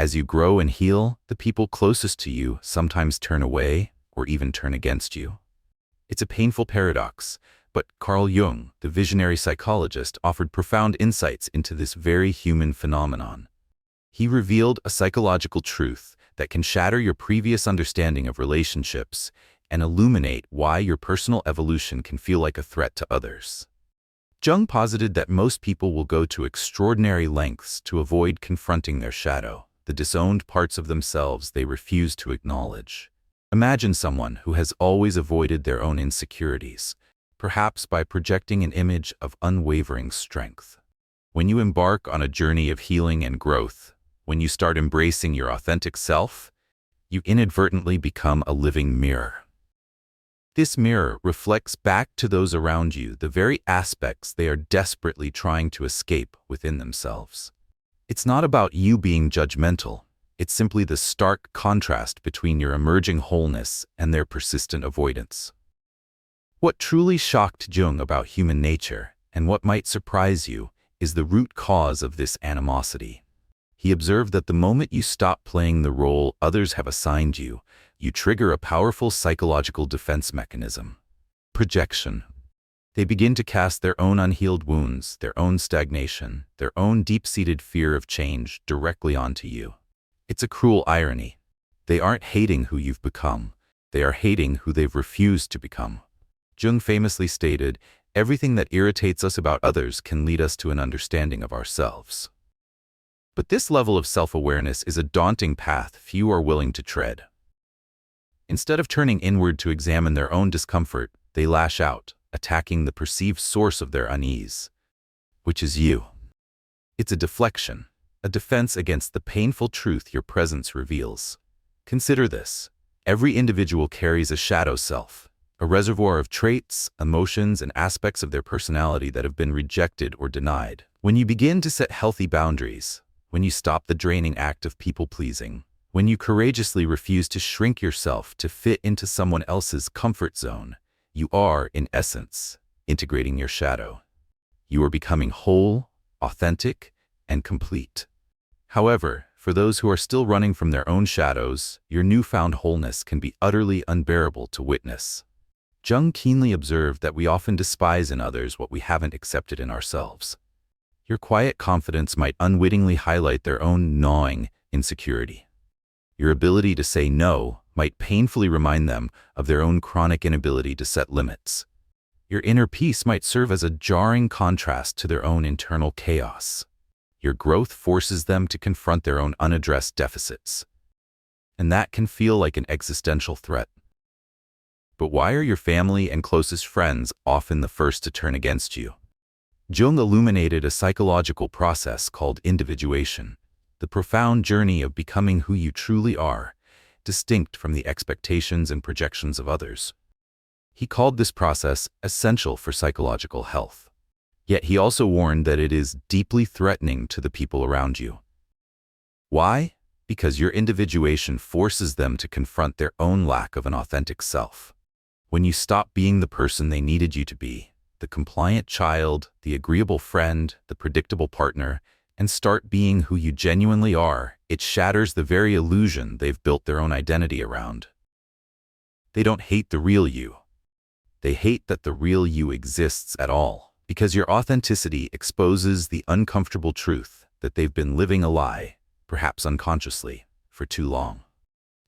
As you grow and heal, the people closest to you sometimes turn away or even turn against you. It's a painful paradox, but Carl Jung, the visionary psychologist, offered profound insights into this very human phenomenon. He revealed a psychological truth that can shatter your previous understanding of relationships and illuminate why your personal evolution can feel like a threat to others. Jung posited that most people will go to extraordinary lengths to avoid confronting their shadow, the disowned parts of themselves they refuse to acknowledge. Imagine someone who has always avoided their own insecurities, perhaps by projecting an image of unwavering strength. When you embark on a journey of healing and growth, when you start embracing your authentic self, you inadvertently become a living mirror. This mirror reflects back to those around you the very aspects they are desperately trying to escape within themselves. It's not about you being judgmental. It's simply the stark contrast between your emerging wholeness and their persistent avoidance. What truly shocked Jung about human nature, and what might surprise you, is the root cause of this animosity. He observed that the moment you stop playing the role others have assigned you, you trigger a powerful psychological defense mechanism: projection. They begin to cast their own unhealed wounds, their own stagnation, their own deep-seated fear of change directly onto you. It's a cruel irony. They aren't hating who you've become. They are hating who they've refused to become. Jung famously stated, "Everything that irritates us about others can lead us to an understanding of ourselves." But this level of self-awareness is a daunting path few are willing to tread. Instead of turning inward to examine their own discomfort, they lash out, attacking the perceived source of their unease, which is you. It's a deflection, a defense against the painful truth your presence reveals. Consider this: every individual carries a shadow self, a reservoir of traits, emotions, and aspects of their personality that have been rejected or denied. When you begin to set healthy boundaries, when you stop the draining act of people-pleasing, when you courageously refuse to shrink yourself to fit into someone else's comfort zone, you are, in essence, integrating your shadow. You are becoming whole, authentic, and complete. However, for those who are still running from their own shadows, your newfound wholeness can be utterly unbearable to witness. Jung keenly observed that we often despise in others what we haven't accepted in ourselves. Your quiet confidence might unwittingly highlight their own gnawing insecurity. Your ability to say no might painfully remind them of their own chronic inability to set limits. Your inner peace might serve as a jarring contrast to their own internal chaos. Your growth forces them to confront their own unaddressed deficits. And that can feel like an existential threat. But why are your family and closest friends often the first to turn against you? Jung illuminated a psychological process called individuation, the profound journey of becoming who you truly are, distinct from the expectations and projections of others. He called this process essential for psychological health. Yet he also warned that it is deeply threatening to the people around you. Why? Because your individuation forces them to confront their own lack of an authentic self. When you stop being the person they needed you to be, the compliant child, the agreeable friend, the predictable partner, and start being who you genuinely are, it shatters the very illusion they've built their own identity around. They don't hate the real you. They hate that the real you exists at all, because your authenticity exposes the uncomfortable truth that they've been living a lie, perhaps unconsciously, for too long.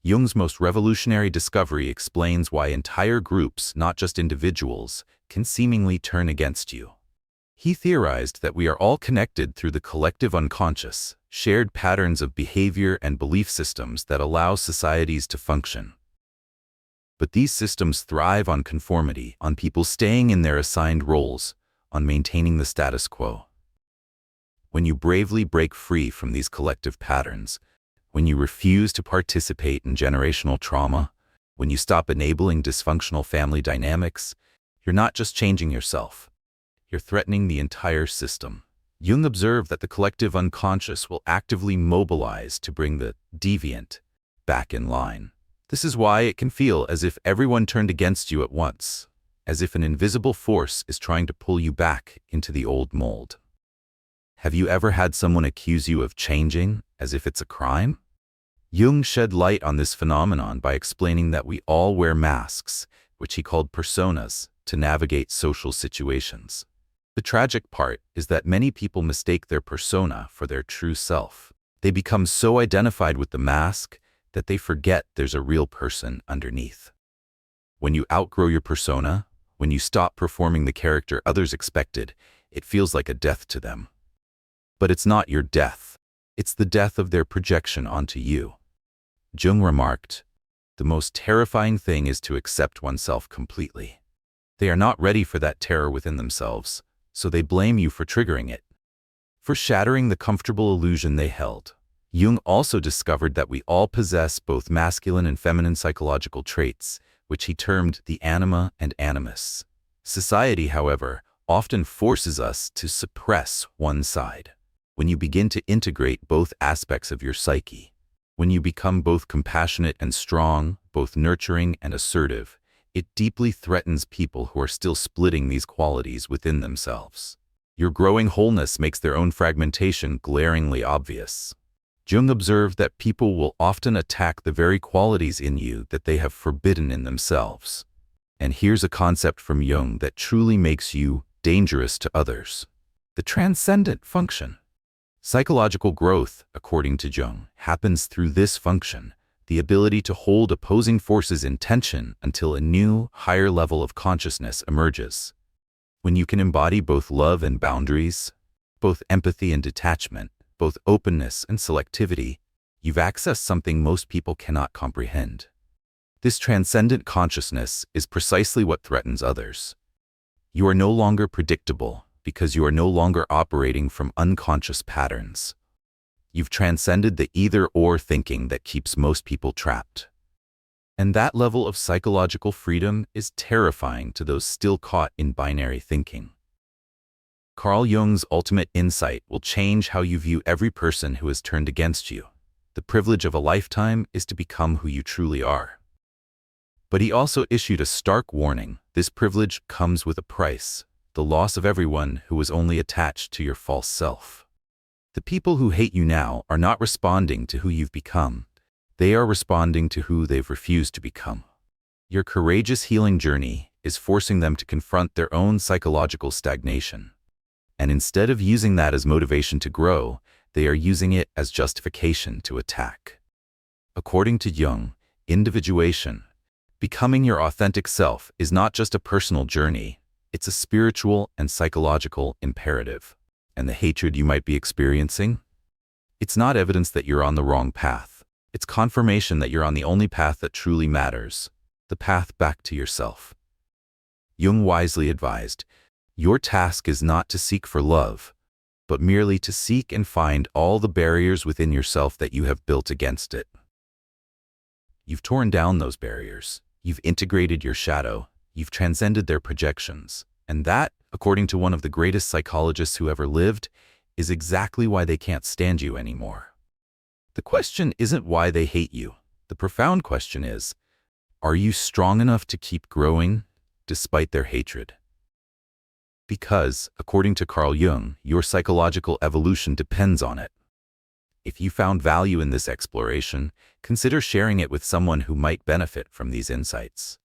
Jung's most revolutionary discovery explains why entire groups, not just individuals, can seemingly turn against you. He theorized that we are all connected through the collective unconscious, shared patterns of behavior and belief systems that allow societies to function. But these systems thrive on conformity, on people staying in their assigned roles, on maintaining the status quo. When you bravely break free from these collective patterns, when you refuse to participate in generational trauma, when you stop enabling dysfunctional family dynamics, you're not just changing yourself. You're threatening the entire system. Jung observed that the collective unconscious will actively mobilize to bring the deviant back in line. This is why it can feel as if everyone turned against you at once, as if an invisible force is trying to pull you back into the old mold. Have you ever had someone accuse you of changing as if it's a crime? Jung shed light on this phenomenon by explaining that we all wear masks, which he called personas, to navigate social situations. The tragic part is that many people mistake their persona for their true self. They become so identified with the mask that they forget there's a real person underneath. When you outgrow your persona, when you stop performing the character others expected, it feels like a death to them. But it's not your death. It's the death of their projection onto you. Jung remarked, "The most terrifying thing is to accept oneself completely." They are not ready for that terror within themselves, so they blame you for triggering it, for shattering the comfortable illusion they held. Jung also discovered that we all possess both masculine and feminine psychological traits, which he termed the anima and animus. Society, however, often forces us to suppress one side. When you begin to integrate both aspects of your psyche, when you become both compassionate and strong, both nurturing and assertive, it deeply threatens people who are still splitting these qualities within themselves. Your growing wholeness makes their own fragmentation glaringly obvious. Jung observed that people will often attack the very qualities in you that they have forbidden in themselves. And here's a concept from Jung that truly makes you dangerous to others: the transcendent function. Psychological growth, according to Jung, happens through this function, the ability to hold opposing forces in tension until a new, higher level of consciousness emerges. When you can embody both love and boundaries, both empathy and detachment, both openness and selectivity, you've accessed something most people cannot comprehend. This transcendent consciousness is precisely what threatens others. You are no longer predictable because you are no longer operating from unconscious patterns. You've transcended the either-or thinking that keeps most people trapped. And that level of psychological freedom is terrifying to those still caught in binary thinking. Carl Jung's ultimate insight will change how you view every person who has turned against you. The privilege of a lifetime is to become who you truly are. But he also issued a stark warning: this privilege comes with a price, the loss of everyone who was only attached to your false self. The people who hate you now are not responding to who you've become. They are responding to who they've refused to become. Your courageous healing journey is forcing them to confront their own psychological stagnation. And instead of using that as motivation to grow, they are using it as justification to attack. According to Jung, individuation, becoming your authentic self, is not just a personal journey, it's a spiritual and psychological imperative. And the hatred you might be experiencing? It's not evidence that you're on the wrong path. It's confirmation that you're on the only path that truly matters, the path back to yourself. Jung wisely advised, your task is not to seek for love, but merely to seek and find all the barriers within yourself that you have built against it. You've torn down those barriers. You've integrated your shadow. You've transcended their projections. And that, according to one of the greatest psychologists who ever lived, is exactly why they can't stand you anymore. The question isn't why they hate you. The profound question is, are you strong enough to keep growing despite their hatred? Because, according to Carl Jung, your psychological evolution depends on it. If you found value in this exploration, consider sharing it with someone who might benefit from these insights.